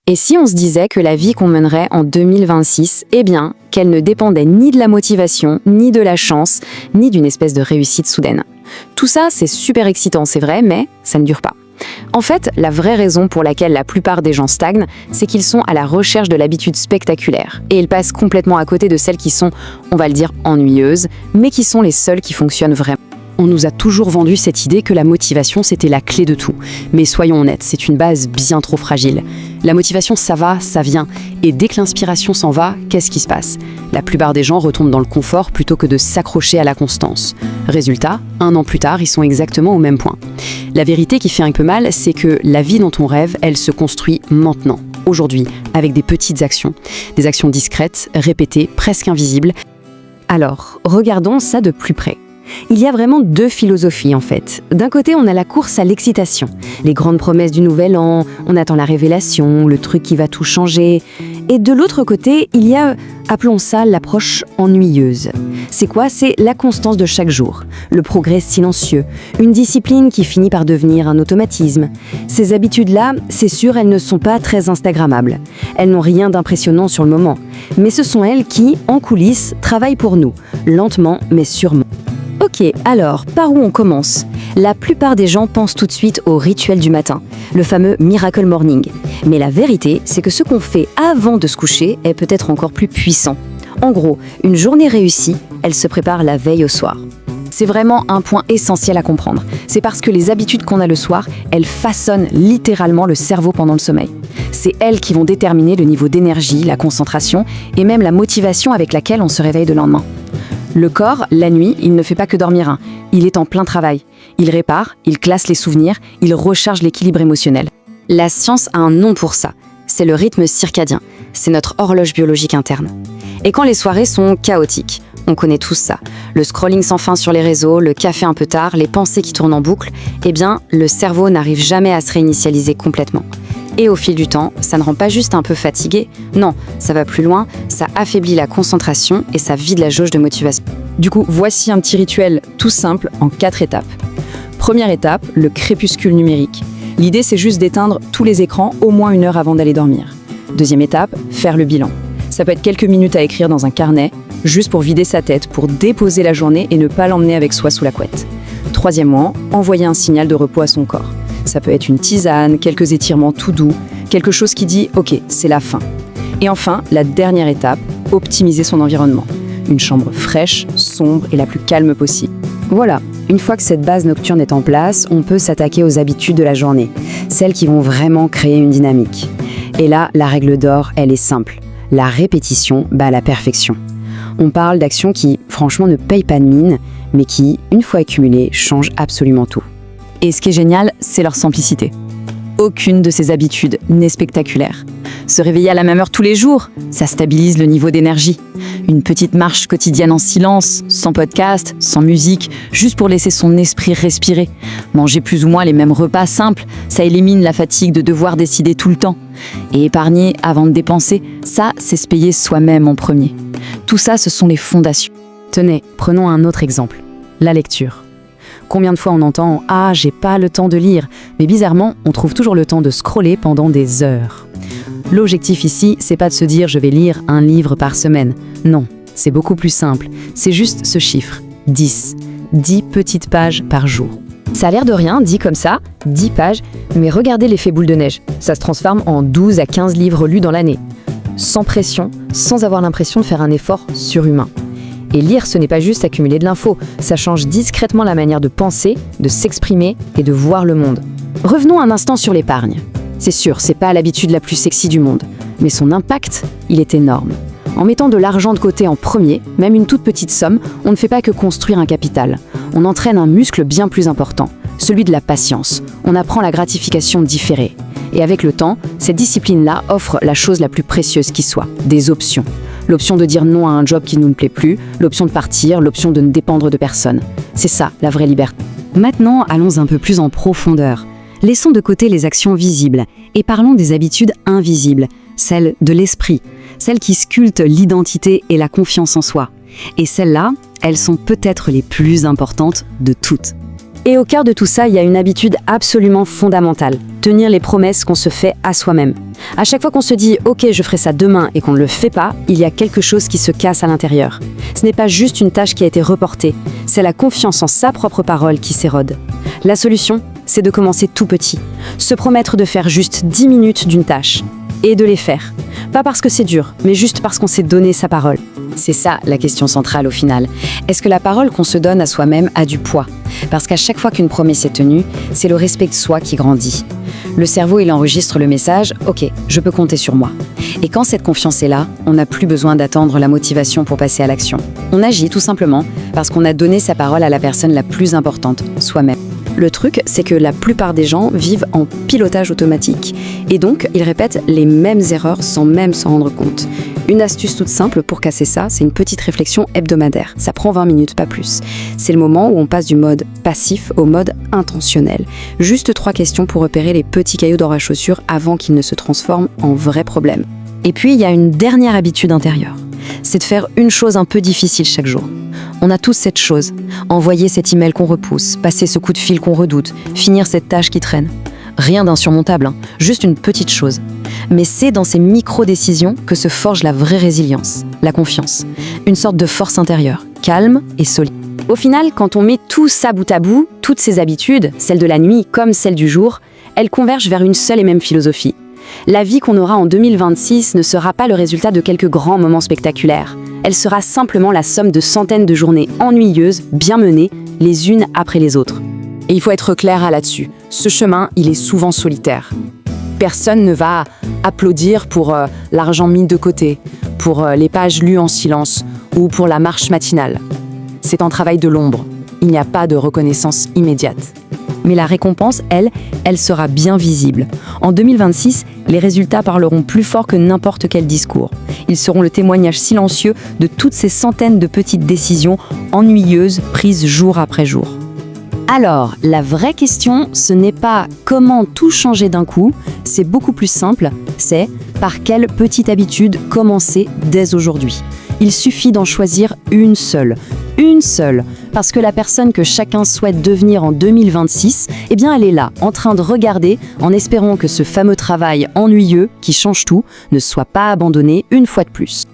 Et si on se disait que la vie qu'on mènerait en 2026, eh bien, qu'elle ne dépendait ni de la motivation, ni de la chance, ni d'une espèce de réussite soudaine. Tout ça, c'est super excitant, c'est vrai, mais ça ne dure pas. En fait, la vraie raison pour laquelle la plupart des gens stagnent, c'est qu'ils sont à la recherche de l'habitude spectaculaire. Et ils passent complètement à côté de celles qui sont, on va le dire, ennuyeuses, mais qui sont les seules qui fonctionnent vraiment. On nous a toujours vendu cette idée que la motivation, c'était la clé de tout. Mais soyons honnêtes, c'est une base bien trop fragile. La motivation, ça va, ça vient. Et dès que l'inspiration s'en va, qu'est-ce qui se passe? La plupart des gens retombent dans le confort plutôt que de s'accrocher à la constance. Résultat, 1 an plus tard, ils sont exactement au même point. La vérité qui fait un peu mal, c'est que la vie dont on rêve, elle se construit maintenant, aujourd'hui, avec des petites actions. Des actions discrètes, répétées, presque invisibles. Alors, regardons ça de plus près. Il y a vraiment 2 philosophies en fait. D'un côté, on a la course à l'excitation. Les grandes promesses du nouvel an, on attend la révélation, le truc qui va tout changer. Et de l'autre côté, il y a, appelons ça l'approche ennuyeuse. C'est quoi? C'est la constance de chaque jour, le progrès silencieux, une discipline qui finit par devenir un automatisme. Ces habitudes-là, c'est sûr, elles ne sont pas très instagrammables. Elles n'ont rien d'impressionnant sur le moment. Mais ce sont elles qui, en coulisses, travaillent pour nous, lentement mais sûrement. Ok, alors, par où on commence? La plupart des gens pensent tout de suite au rituel du matin, le fameux Miracle Morning. Mais la vérité, c'est que ce qu'on fait avant de se coucher est peut-être encore plus puissant. En gros, une journée réussie, elle se prépare la veille au soir. C'est vraiment un point essentiel à comprendre. C'est parce que les habitudes qu'on a le soir, elles façonnent littéralement le cerveau pendant le sommeil. C'est elles qui vont déterminer le niveau d'énergie, la concentration et même la motivation avec laquelle on se réveille le lendemain. Le corps, la nuit, il ne fait pas que dormir. Il est en plein travail. Il répare, il classe les souvenirs, il recharge l'équilibre émotionnel. La science a un nom pour ça. C'est le rythme circadien. C'est notre horloge biologique interne. Et quand les soirées sont chaotiques, on connaît tous ça. Le scrolling sans fin sur les réseaux, le café un peu tard, les pensées qui tournent en boucle, eh bien, le cerveau n'arrive jamais à se réinitialiser complètement. Et au fil du temps, ça ne rend pas juste un peu fatigué, non, ça va plus loin, ça affaiblit la concentration et ça vide la jauge de motivation. Du coup, voici un petit rituel tout simple en 4 étapes. Première étape, le crépuscule numérique. L'idée, c'est juste d'éteindre tous les écrans au moins 1 heure avant d'aller dormir. Deuxième étape, faire le bilan. Ça peut être quelques minutes à écrire dans un carnet, juste pour vider sa tête, pour déposer la journée et ne pas l'emmener avec soi sous la couette. Troisièmement, envoyer un signal de repos à son corps. Ça peut être une tisane, quelques étirements tout doux, quelque chose qui dit « Ok, c'est la fin ». Et enfin, la dernière étape, optimiser son environnement. Une chambre fraîche, sombre et la plus calme possible. Voilà, une fois que cette base nocturne est en place, on peut s'attaquer aux habitudes de la journée, celles qui vont vraiment créer une dynamique. Et là, la règle d'or, elle est simple. La répétition bat la perfection. On parle d'actions qui, franchement, ne payent pas de mine, mais qui, une fois accumulées, changent absolument tout. Et ce qui est génial, c'est leur simplicité. Aucune de ces habitudes n'est spectaculaire. Se réveiller à la même heure tous les jours, ça stabilise le niveau d'énergie. Une petite marche quotidienne en silence, sans podcast, sans musique, juste pour laisser son esprit respirer. Manger plus ou moins les mêmes repas simples, ça élimine la fatigue de devoir décider tout le temps. Et épargner avant de dépenser, ça, c'est se payer soi-même en premier. Tout ça, ce sont les fondations. Tenez, prenons un autre exemple. La lecture. Combien de fois on entend « Ah, j'ai pas le temps de lire », mais bizarrement, on trouve toujours le temps de scroller pendant des heures. L'objectif ici, c'est pas de se dire « Je vais lire un livre par semaine ». Non, c'est beaucoup plus simple. C'est juste ce chiffre, 10. 10 petites pages par jour. Ça a l'air de rien, dit comme ça, 10 pages, mais regardez l'effet boule de neige. Ça se transforme en 12 à 15 livres lus dans l'année. Sans pression, sans avoir l'impression de faire un effort surhumain. Et lire, ce n'est pas juste accumuler de l'info, ça change discrètement la manière de penser, de s'exprimer et de voir le monde. Revenons un instant sur l'épargne. C'est sûr, c'est pas l'habitude la plus sexy du monde, mais son impact, il est énorme. En mettant de l'argent de côté en premier, même une toute petite somme, on ne fait pas que construire un capital. On entraîne un muscle bien plus important, celui de la patience. On apprend la gratification différée. Et avec le temps, cette discipline-là offre la chose la plus précieuse qui soit, des options. L'option de dire non à un job qui ne nous plaît plus, l'option de partir, l'option de ne dépendre de personne. C'est ça, la vraie liberté. Maintenant, allons un peu plus en profondeur. Laissons de côté les actions visibles et parlons des habitudes invisibles, celles de l'esprit, celles qui sculptent l'identité et la confiance en soi. Et celles-là, elles sont peut-être les plus importantes de toutes. Et au cœur de tout ça, il y a une habitude absolument fondamentale, tenir les promesses qu'on se fait à soi-même. À chaque fois qu'on se dit « Ok, je ferai ça demain » et qu'on ne le fait pas, il y a quelque chose qui se casse à l'intérieur. Ce n'est pas juste une tâche qui a été reportée, c'est la confiance en sa propre parole qui s'érode. La solution, c'est de commencer tout petit, se promettre de faire juste 10 minutes d'une tâche, et de les faire. Pas parce que c'est dur, mais juste parce qu'on s'est donné sa parole. C'est ça la question centrale au final. Est-ce que la parole qu'on se donne à soi-même a du poids ? Parce qu'à chaque fois qu'une promesse est tenue, c'est le respect de soi qui grandit. Le cerveau, il enregistre le message « Ok, je peux compter sur moi ». Et quand cette confiance est là, on n'a plus besoin d'attendre la motivation pour passer à l'action. On agit tout simplement parce qu'on a donné sa parole à la personne la plus importante, soi-même. Le truc, c'est que la plupart des gens vivent en pilotage automatique. Et donc, ils répètent les mêmes erreurs sans même s'en rendre compte. Une astuce toute simple pour casser ça, c'est une petite réflexion hebdomadaire. Ça prend 20 minutes, pas plus. C'est le moment où on passe du mode passif au mode intentionnel. Juste 3 questions pour repérer les petits cailloux dans la chaussure avant qu'ils ne se transforment en vrais problèmes. Et puis, il y a une dernière habitude intérieure. C'est de faire une chose un peu difficile chaque jour. On a tous cette chose. Envoyer cet email qu'on repousse, passer ce coup de fil qu'on redoute, finir cette tâche qui traîne. Rien d'insurmontable, juste une petite chose. Mais c'est dans ces micro-décisions que se forge la vraie résilience, la confiance. Une sorte de force intérieure, calme et solide. Au final, quand on met tout ça bout à bout, toutes ces habitudes, celles de la nuit comme celles du jour, elles convergent vers une seule et même philosophie. La vie qu'on aura en 2026 ne sera pas le résultat de quelques grands moments spectaculaires. Elle sera simplement la somme de centaines de journées ennuyeuses, bien menées, les unes après les autres. Et il faut être clair là-dessus. Ce chemin, il est souvent solitaire. Personne ne va applaudir pour l'argent mis de côté, pour les pages lues en silence ou pour la marche matinale. C'est un travail de l'ombre. Il n'y a pas de reconnaissance immédiate. Mais la récompense, elle sera bien visible. En 2026, les résultats parleront plus fort que n'importe quel discours. Ils seront le témoignage silencieux de toutes ces centaines de petites décisions ennuyeuses prises jour après jour. Alors, la vraie question, ce n'est pas comment tout changer d'un coup, c'est beaucoup plus simple, c'est par quelle petite habitude commencer dès aujourd'hui. Il suffit d'en choisir une seule, parce que la personne que chacun souhaite devenir en 2026, eh bien elle est là, en train de regarder, en espérant que ce fameux travail ennuyeux, qui change tout, ne soit pas abandonné une fois de plus.